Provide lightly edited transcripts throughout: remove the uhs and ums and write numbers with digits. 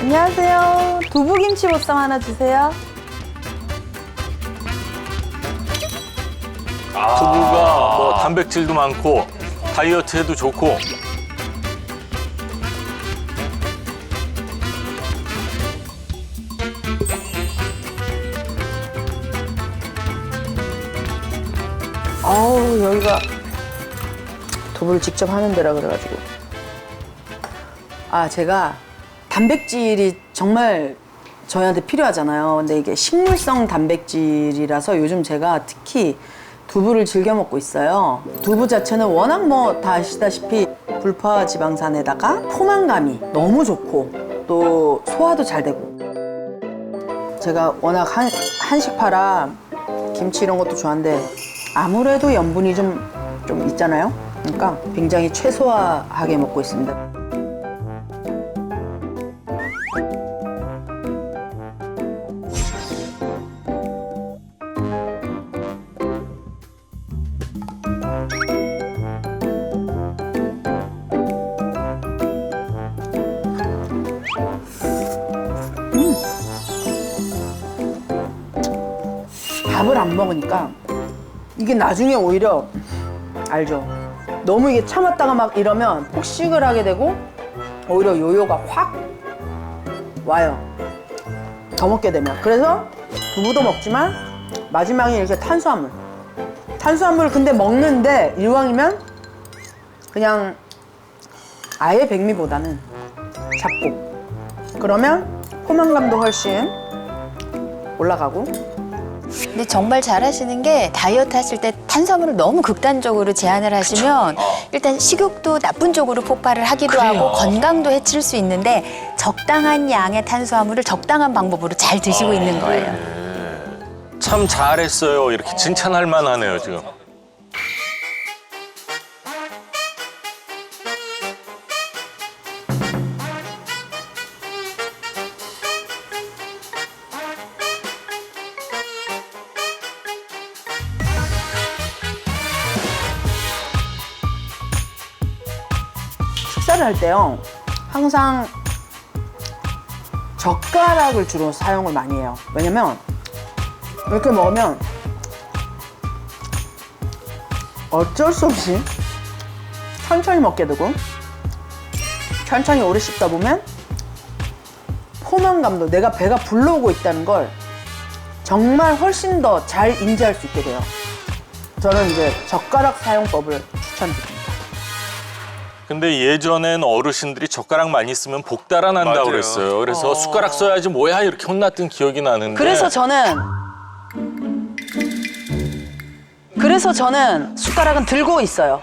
안녕하세요. 두부김치 보쌈 하나 주세요. 두부가 뭐 단백질도 많고 다이어트에도 좋고. 어우, 여기가 두부를 직접 하는 데라 그래가지고. 제가 단백질이 정말 저희한테 필요하잖아요. 근데 이게 식물성 단백질이라서 요즘 제가 특히 두부를 즐겨 먹고 있어요. 두부 자체는 워낙 뭐 다 아시다시피 불포화 지방산에다가 포만감이 너무 좋고 또 소화도 잘 되고. 제가 워낙 한식파라 김치 이런 것도 좋아하는데 아무래도 염분이 좀 있잖아요. 그러니까 굉장히 최소화하게 먹고 있습니다. 밥을 안 먹으니까 이게 나중에 오히려 알죠? 너무 이게 참았다가 막 이러면 폭식을 하게 되고 오히려 요요가 확 와요. 더 먹게 되면. 그래서 두부도 먹지만 마지막에 이렇게 탄수화물 근데 먹는데 이왕이면 그냥 아예 백미보다는 잡고 그러면 포만감도 훨씬 올라가고. 근데 정말 잘하시는 게 다이어트 하실 때 탄수화물을 너무 극단적으로 제한을 하시면 일단 식욕도 나쁜 쪽으로 폭발을 하기도 하고 건강도 해칠 수 있는데 적당한 양의 탄수화물을 적당한 방법으로 잘 드시고 있는 거예요. 참 잘했어요. 이렇게 칭찬할 만하네요, 지금. 식사를 할 때요, 항상 젓가락을 주로 사용을 많이 해요. 왜냐면 이렇게 먹으면 어쩔 수 없이 천천히 먹게 되고 천천히 오래 씹다 보면 포만감도 내가 배가 불러오고 있다는 걸 정말 훨씬 더 잘 인지할 수 있게 돼요. 저는 이제 젓가락 사용법을 추천드립니다. 근데 예전엔 어르신들이 젓가락 많이 쓰면 복 달아난다고 맞아요. 그랬어요. 그래서 숟가락 써야지 뭐야 이렇게 혼났던 기억이 나는데. 그래서 저는 숟가락은 들고 있어요.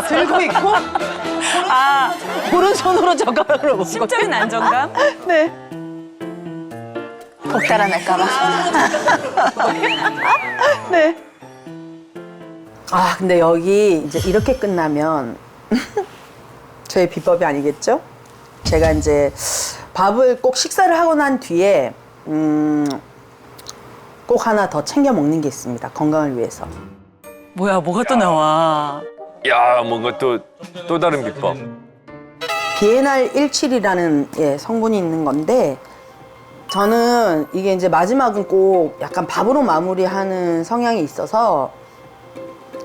들고 있고, 오른손으로 젓가락으로 먹고. 심적인 안정감? 네. 복 달아날까 봐. 네. 근데 여기 이제 이렇게 끝나면 저의 비법이 아니겠죠? 제가 이제 밥을 꼭 식사를 하고 난 뒤에 꼭 하나 더 챙겨 먹는 게 있습니다. 건강을 위해서. 뭐야, 뭐가 또 나와? 야, 뭔가 또 다른 비법. 비에날 17이라는 성분이 있는 건데 저는 이게 이제 마지막은 꼭 약간 밥으로 마무리하는 성향이 있어서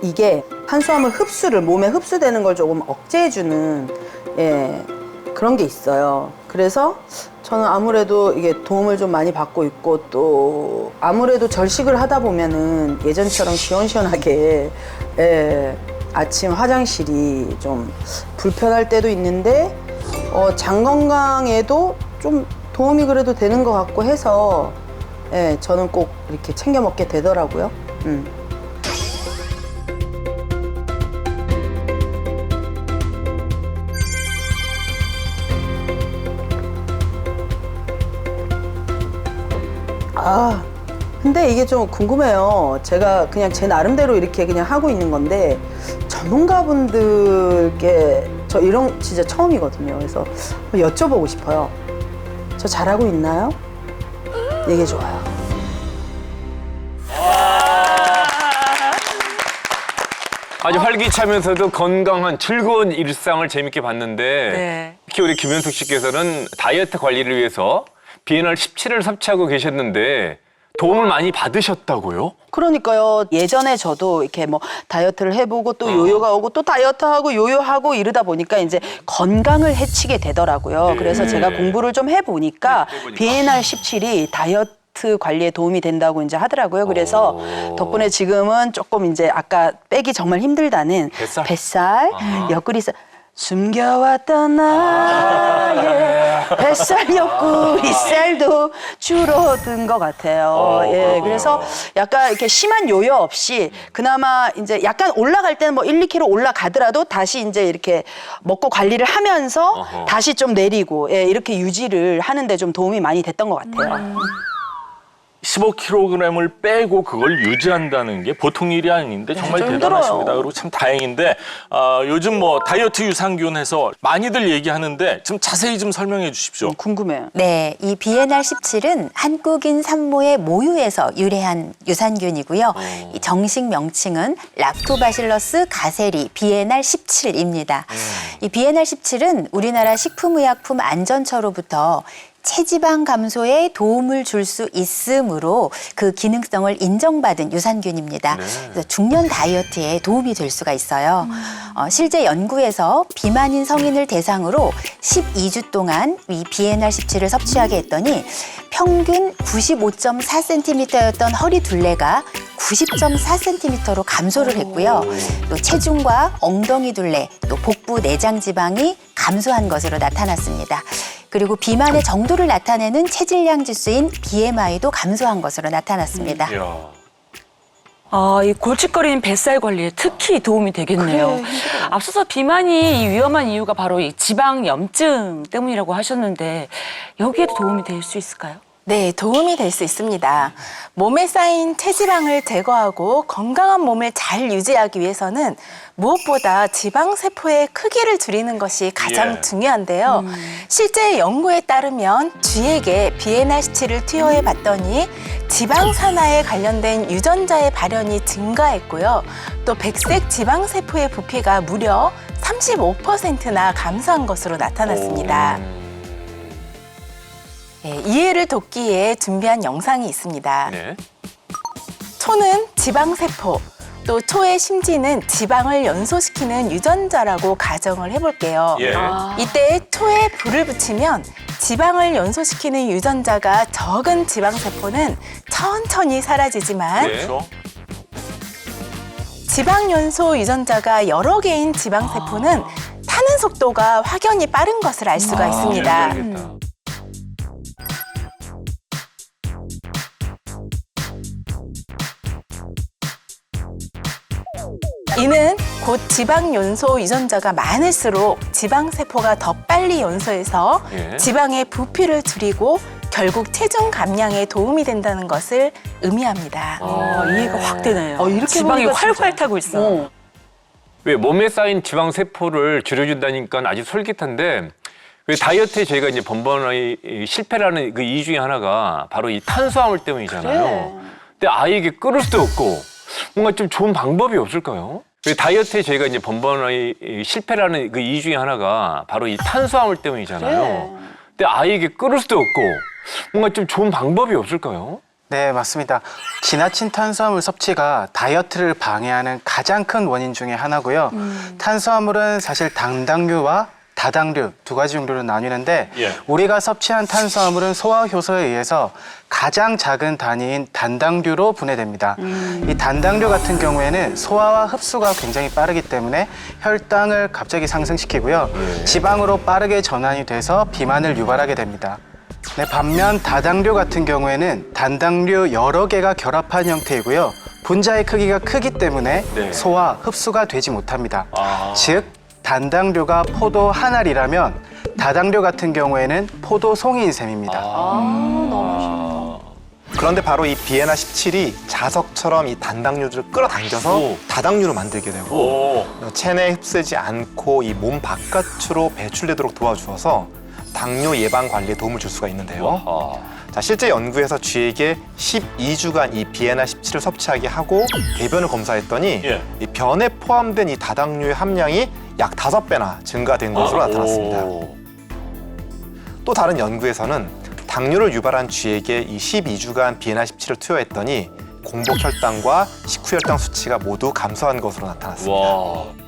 이게 탄수화물 흡수를 몸에 흡수되는 걸 조금 억제해주는 그런 게 있어요. 그래서 저는 아무래도 이게 도움을 좀 많이 받고 있고 또 아무래도 절식을 하다 보면은 예전처럼 시원시원하게 아침 화장실이 좀 불편할 때도 있는데 장 건강에도 좀 도움이 그래도 되는 것 같고 해서 저는 꼭 이렇게 챙겨 먹게 되더라고요. 근데 이게 좀 궁금해요. 제가 그냥 제 나름대로 이렇게 그냥 하고 있는 건데 전문가분들께 저 이런 진짜 처음이거든요. 그래서 여쭤보고 싶어요. 저 잘하고 있나요? 얘기해줘요. 아주 활기차면서도 건강한 즐거운 일상을 재밌게 봤는데 네. 특히 우리 김현숙 씨께서는 다이어트 관리를 위해서 비엔알 17을 섭취하고 계셨는데 도움을 많이 받으셨다고요? 그러니까요. 예전에 저도 이렇게 뭐 다이어트를 해보고 또 요요가 오고 또 다이어트하고 요요하고 이러다 보니까 이제 건강을 해치게 되더라고요. 그래서 제가 공부를 좀 해보니까 비엔알 17이 다이어트 관리에 도움이 된다고 이제 하더라고요. 그래서 덕분에 지금은 조금 이제 아까 빼기 정말 힘들다는 뱃살, 옆구리살 숨겨왔던 나의 뱃살 옆구 윗살도 줄어든 것 같아요. 예, 그래서 약간 이렇게 심한 요요 없이 그나마 이제 약간 올라갈 때는 뭐 1, 2kg 올라가더라도 다시 이제 이렇게 먹고 관리를 하면서 다시 좀 내리고 예, 이렇게 유지를 하는데 좀 도움이 많이 됐던 것 같아요. 15kg을 빼고 그걸 유지한다는 게 보통 일이 아닌데 정말 좀 대단하십니다. 힘들어요. 그리고 참 다행인데 요즘 뭐 다이어트 유산균 해서 많이들 얘기하는데 좀 자세히 좀 설명해 주십시오. 궁금해요. 네, 이 비엔알 17은 한국인 산모의 모유에서 유래한 유산균이고요. 이 정식 명칭은 락토바실러스 가세리 비엔알 17입니다. 이 비엔알 17은 우리나라 식품의약품 안전처로부터 체지방 감소에 도움을 줄 수 있으므로 그 기능성을 인정받은 유산균입니다. 그래서 중년 다이어트에 도움이 될 수가 있어요. 실제 연구에서 비만인 성인을 대상으로 12주 동안 이 비엔알 17을 섭취하게 했더니 평균 95.4cm였던 허리 둘레가 90.4cm로 감소를 했고요. 또 체중과 엉덩이 둘레, 또 복부 내장 지방이 감소한 것으로 나타났습니다. 그리고 비만의 정도를 나타내는 체질량 지수인 BMI도 감소한 것으로 나타났습니다. 이 골칫거리는 뱃살 관리에 특히 도움이 되겠네요. 앞서서 비만이 위험한 이유가 바로 이 지방 염증 때문이라고 하셨는데 여기에도 도움이 될 수 있을까요? 네, 도움이 될 수 있습니다. 몸에 쌓인 체지방을 제거하고 건강한 몸을 잘 유지하기 위해서는 무엇보다 지방세포의 크기를 줄이는 것이 가장 중요한데요. 실제 연구에 따르면 쥐에게 비엔알 17을 투여해 봤더니 지방 산화에 관련된 유전자의 발현이 증가했고요. 또 백색 지방세포의 부피가 무려 35%나 감소한 것으로 나타났습니다. 네, 이해를 돕기 위해 준비한 영상이 있습니다. 네. 초는 지방세포, 또 초의 심지는 지방을 연소시키는 유전자라고 가정을 해볼게요. 이때 초에 불을 붙이면 지방을 연소시키는 유전자가 적은 지방세포는 천천히 사라지지만 지방연소 유전자가 여러 개인 지방세포는 타는 속도가 확연히 빠른 것을 알 수가 있습니다. 이는 곧 지방 연소 유전자가 많을수록 지방 세포가 더 빨리 연소해서 지방의 부피를 줄이고 결국 체중 감량에 도움이 된다는 것을 의미합니다. 이해가 확 되네요. 이렇게 지방이 보니까 활활 진짜. 타고 있어. 왜 몸에 쌓인 지방 세포를 줄여준다니까 아주 솔깃한데 왜 다이어트에 저희가 이제 번번이 실패라는 그 이유 중에 하나가 바로 이 탄수화물 때문이잖아요. 근데 아이에게 끓을 수도 없고 뭔가 좀 좋은 방법이 없을까요? 왜 다이어트에 저희가 이제 번번이 실패라는 그 이유 중에 하나가 바로 이 탄수화물 때문이잖아요. 근데 아이에게 끓을 수도 없고 뭔가 좀 좋은 방법이 없을까요? 네, 맞습니다. 지나친 탄수화물 섭취가 다이어트를 방해하는 가장 큰 원인 중에 하나고요. 탄수화물은 사실 당당류와 다당류 두 가지 종류로 나뉘는데 우리가 섭취한 탄수화물은 소화 효소에 의해서 가장 작은 단위인 단당류로 분해됩니다. 이 단당류 같은 경우에는 소화와 흡수가 굉장히 빠르기 때문에 혈당을 갑자기 상승시키고요. 지방으로 빠르게 전환이 돼서 비만을 유발하게 됩니다. 네, 반면 다당류 같은 경우에는 단당류 여러 개가 결합한 형태이고요. 분자의 크기가 크기 때문에 소화, 흡수가 되지 못합니다. 즉, 단당류가 포도 한 알이라면 다당류 같은 경우에는 포도 송이인 셈입니다. 그런데 바로 이 비엔알 17이 자석처럼 이 단당류들을 끌어당겨서 다당류로 만들게 되고 체내에 흡수되지 않고 이 몸 바깥으로 배출되도록 도와주어서 당뇨 예방 관리에 도움을 줄 수가 있는데요. 자, 실제 연구에서 쥐에게 12주간 이 비엔나 17을 섭취하게 하고 대변을 검사했더니 예. 이 변에 포함된 이 다당류의 함량이 약 5배나 증가된 것으로 나타났습니다. 오. 또 다른 연구에서는 당뇨를 유발한 쥐에게 이 12주간 비엔나 17을 투여했더니 공복 혈당과 식후 혈당 수치가 모두 감소한 것으로 나타났습니다. 와.